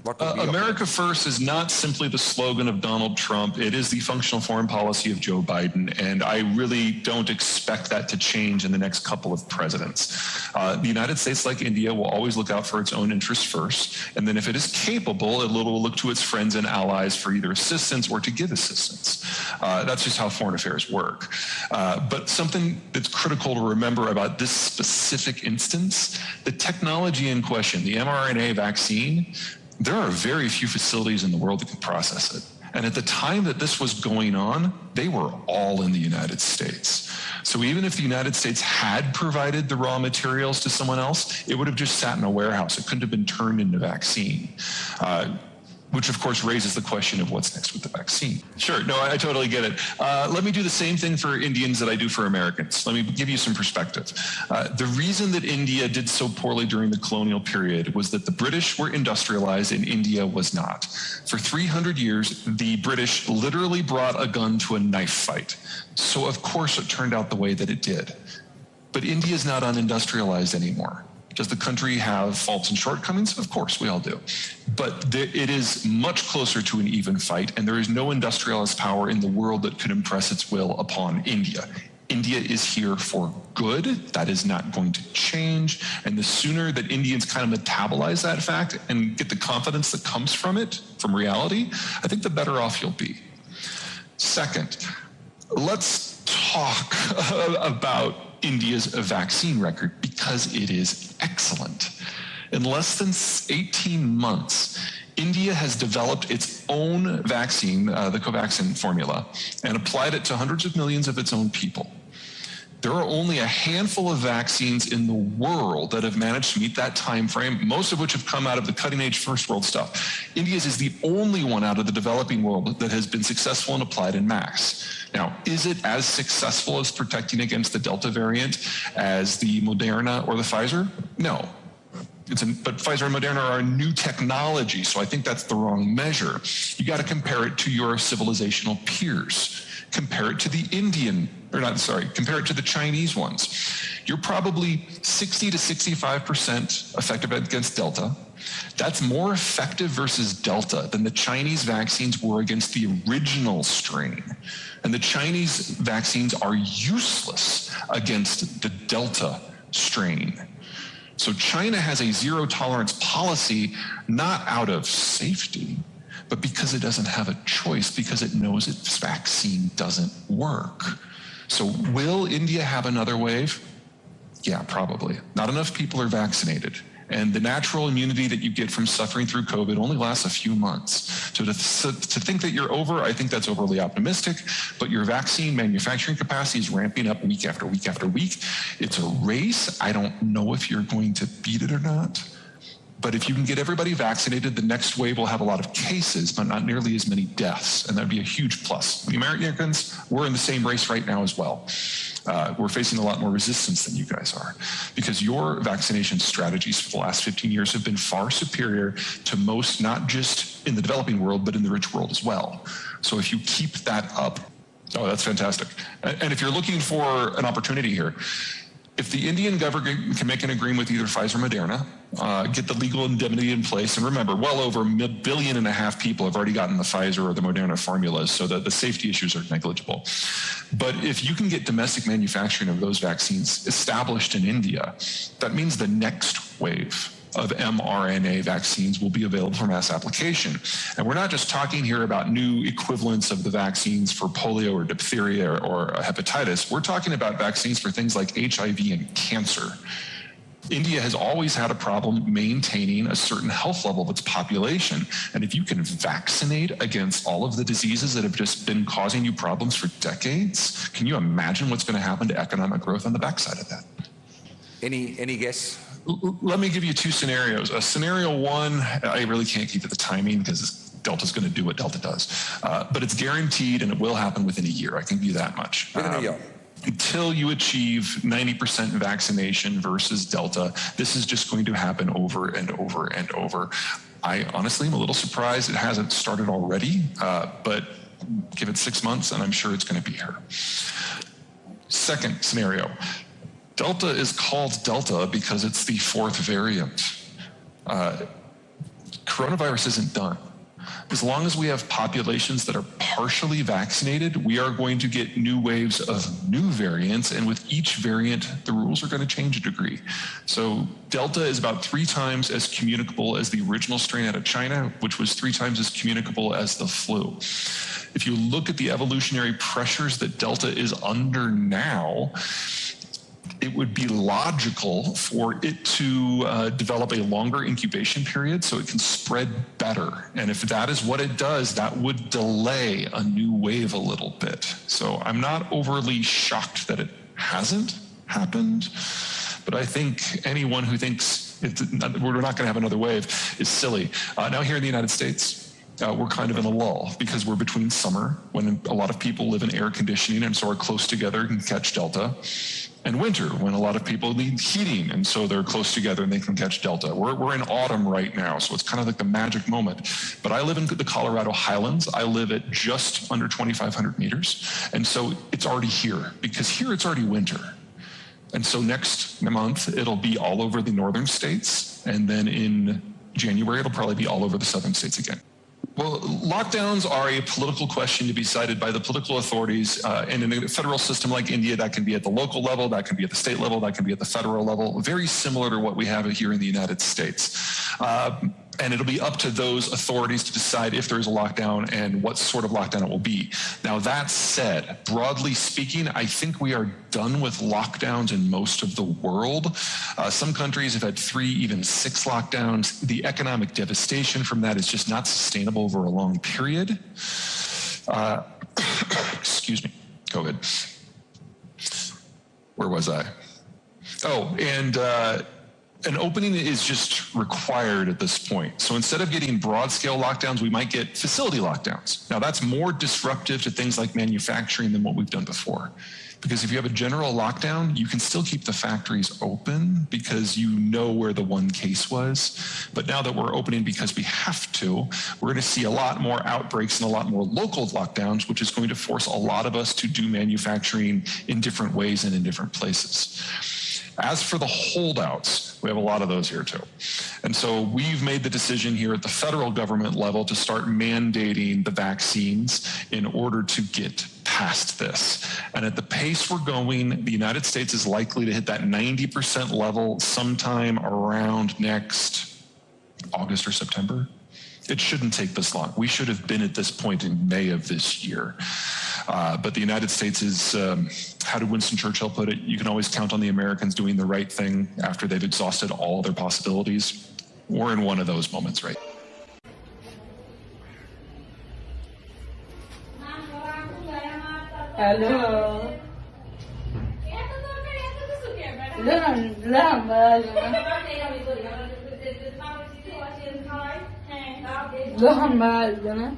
What would be America First is not simply the slogan of Donald Trump. It is the functional foreign policy of Joe Biden, and I really don't expect that to change in the next couple of presidents. The United States, like India, will always look out for its own interests first, and then if it is capable, it will look to its friends and allies for either assistance or to give assistance. That's just how foreign affairs work. But something that's critical to remember about this specific instance, the technology in question, the mRNA vaccine, there are very few facilities in the world that can process it. And at the time that this was going on, they were all in the United States. So even if the United States had provided the raw materials to someone else, it would have just sat in a warehouse. It couldn't have been turned into vaccine. Which of course raises the question of what's next with the vaccine. Sure, no, I totally get it. Let me do the same thing for Indians that I do for Americans. Let me give you some perspective. The reason that India did so poorly during the colonial period was that the British were industrialized and India was not. For 300 years, the British literally brought a gun to a knife fight. So of course it turned out the way that it did. But India is not unindustrialized anymore. Does the country have faults and shortcomings? Of course, we all do. But it is much closer to an even fight, and there is no industrialist power in the world that could impress its will upon India. India is here for good. That is not going to change. And the sooner that Indians kind of metabolize that fact and get the confidence that comes from it, from reality, I think the better off you'll be. Second, let's talk about India's vaccine record, because it is excellent. In less than 18 months, India has developed its own vaccine, the Covaxin formula, and applied it to hundreds of millions of its own people. There are only a handful of vaccines in the world that have managed to meet that time frame, most of which have come out of the cutting-edge first world stuff. India's is the only one out of the developing world that has been successful and applied in mass. Now, is it as successful as protecting against the Delta variant as the Moderna or the Pfizer? No. But Pfizer and Moderna are a new technology, so I think that's the wrong measure. You got to compare it to your civilizational peers. Compare it to the compare it to the Chinese ones. You're probably 60 to 65% effective against Delta. That's more effective versus Delta than the Chinese vaccines were against the original strain. And the Chinese vaccines are useless against the Delta strain. So China has a zero tolerance policy, not out of safety, but because it doesn't have a choice, because it knows its vaccine doesn't work. So will India have another wave? Yeah, probably. Not enough people are vaccinated. And the natural immunity that you get from suffering through COVID only lasts a few months. So to think that you're over, I think that's overly optimistic, but your vaccine manufacturing capacity is ramping up week after week after week. It's a race. I don't know if you're going to beat it or not. But if you can get everybody vaccinated, the next wave will have a lot of cases, but not nearly as many deaths. And that'd be a huge plus. The Americans, we're in the same race right now as well. We're facing a lot more resistance than you guys are, because your vaccination strategies for the last 15 years have been far superior to most, not just in the developing world, but in the rich world as well. So if you keep that up, oh, that's fantastic. And if you're looking for an opportunity here, if the Indian government can make an agreement with either Pfizer or Moderna, get the legal indemnity in place, and remember, well over 1.5 billion people have already gotten the Pfizer or the Moderna formulas, so that the safety issues are negligible. But if you can get domestic manufacturing of those vaccines established in India, that means the next wave of mRNA vaccines will be available for mass application. And we're not just talking here about new equivalents of the vaccines for polio or diphtheria or hepatitis. We're talking about vaccines for things like HIV and cancer. India has always had a problem maintaining a certain health level of its population. And if you can vaccinate against all of the diseases that have just been causing you problems for decades, can you imagine what's going to happen to economic growth on the backside of that? Any guess? Let me give you two scenarios. Scenario one, I really can't keep to the timing because Delta's going to do what Delta does. But it's guaranteed and it will happen within a year. I can give you that much. Within a year. Until you achieve 90% vaccination versus Delta, this is just going to happen over and over and over. I honestly am a little surprised it hasn't started already, but give it 6 months and I'm sure it's going to be here. Second scenario. Delta is called Delta because it's the fourth variant. coronavirus isn't done. As long as we have populations that are partially vaccinated, we are going to get new waves of new variants, and with each variant, the rules are going to change a degree. So Delta is about 3 times as communicable as the original strain out of China, which was 3 times as communicable as the flu. If you look at the evolutionary pressures that Delta is under now, it would be logical for it to develop a longer incubation period so it can spread better. And if that is what it does, that would delay a new wave a little bit. So I'm not overly shocked that it hasn't happened, but I think anyone who thinks we're not going to have another wave is silly. Now here in the United States, we're kind of in a lull because we're between summer, when a lot of people live in air conditioning and so are close together and can catch Delta, and winter, when a lot of people need heating and so they're close together and they can catch Delta. We're in autumn right now, so it's kind of like the magic moment. But I live in the Colorado Highlands. I live at just under 2,500 meters. And so it's already here, because here it's already winter. And so next month, it'll be all over the northern states. And then in January, it'll probably be all over the southern states again. Well, lockdowns are a political question to be decided by the political authorities, and in a federal system like India, that can be at the local level, that can be at the state level, that can be at the federal level, very similar to what we have here in the United States. And it'll be up to those authorities to decide if there is a lockdown and what sort of lockdown it will be. Now, that said, broadly speaking, I think we are done with lockdowns in most of the world. Some countries have had 3, even 6 lockdowns. The economic devastation from that is just not sustainable over a long period. Excuse me, COVID. Where was I? Oh, and an opening is just required at this point. So instead of getting broad-scale lockdowns, we might get facility lockdowns. Now, that's more disruptive to things like manufacturing than what we've done before. Because if you have a general lockdown, you can still keep the factories open because you know where the one case was. But now that we're opening because we have to, we're going to see a lot more outbreaks and a lot more local lockdowns, which is going to force a lot of us to do manufacturing in different ways and in different places. As for the holdouts, we have a lot of those here too. And so we've made the decision here at the federal government level to start mandating the vaccines in order to get past this. And at the pace we're going, the United States is likely to hit that 90% level sometime around next August or September. It shouldn't take this long. We should have been at this point in May of this year. But the United States is, how did Winston Churchill put it? You can always count on the Americans doing the right thing after they've exhausted all their possibilities. We're in one of those moments right now. Hello. Lohan